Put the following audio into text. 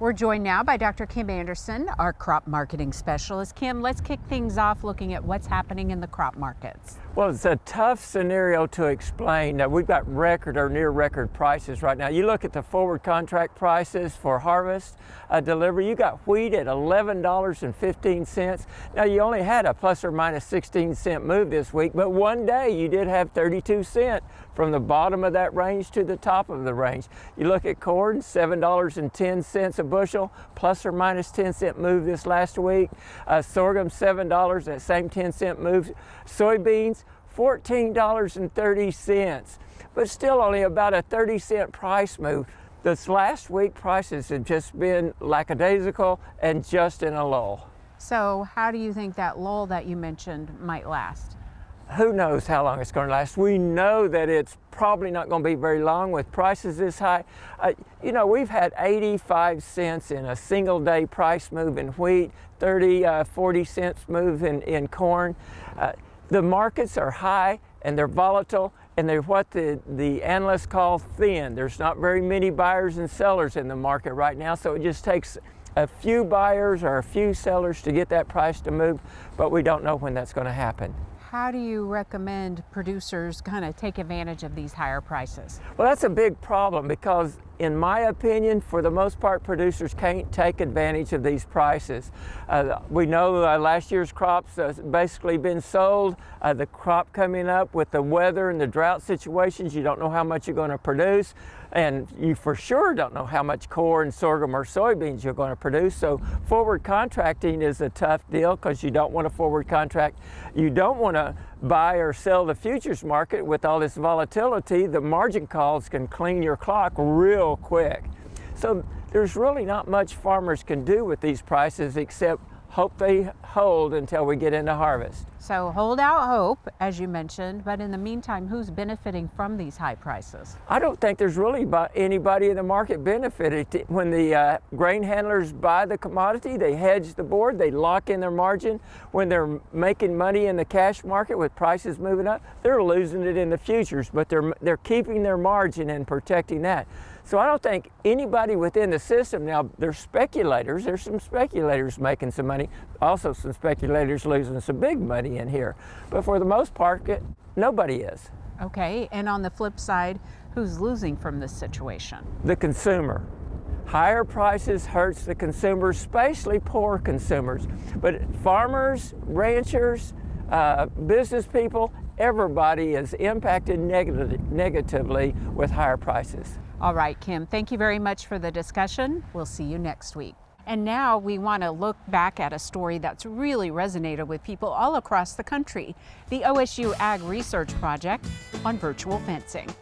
We're joined now by Dr. Kim Anderson, our crop marketing specialist. Kim, let's kick things off looking at what's happening in the crop markets. Well, it's a tough scenario to explain. Now, we've got record or near record prices right now. You look at the forward contract prices for harvest delivery, you got wheat at $11.15. Now, you only had a plus or minus 16-cent move this week, but one day you did have 32 cents from the bottom of that range to the top of the range. You look at corn, $7.10 a bushel, plus or minus 10-cent move this last week. Sorghum, $7, that same 10-cent move. Soybeans, $14.30, but still only about a 30-cent price move. This last week, prices have just been lackadaisical and just in a lull. So how do you think that lull that you mentioned might last? Who knows how long it's going to last? We know that it's probably not going to be very long with prices this high. You know, we've had 85 cents in a single day price move in wheat, 40 cents move in corn. The markets are high and they're volatile and they're what the analysts call thin. There's not very many buyers and sellers in the market right now, so it just takes a few buyers or a few sellers to get that price to move, but we don't know when that's going to happen. How do you recommend producers kind of take advantage of these higher prices? Well, that's a big problem because, in my opinion, for the most part, producers can't take advantage of these prices. We know last year's crops basically been sold. The crop coming up with the weather and the drought situations, you don't know how much you're going to produce, and you for sure don't know how much corn, sorghum, or soybeans you're going to produce. So forward contracting is a tough deal because you don't want to forward contract. You don't want to buy or sell the futures market with all this volatility. The margin calls can clean your clock real quick. So there's really not much farmers can do with these prices except hope they hold until we get into harvest. So hold out hope, as you mentioned, but in the meantime, who's benefiting from these high prices? I don't think there's really anybody in the market benefited. When the grain handlers buy the commodity, they hedge the board, they lock in their margin. When they're making money in the cash market with prices moving up, they're losing it in the futures, but they're keeping their margin and protecting that. So I don't think anybody within the system, now there's speculators, there's some speculators making some money, also some speculators losing some big money in here. But for the most part, nobody is. Okay, and on the flip side, who's losing from this situation? The consumer. Higher prices hurts the consumer, especially poor consumers. But farmers, ranchers, business people, everybody is impacted negatively with higher prices. All right, Kim, thank you very much for the discussion. We'll see you next week. And now we want to look back at a story that's really resonated with people all across the country, the OSU Ag Research Project on virtual fencing.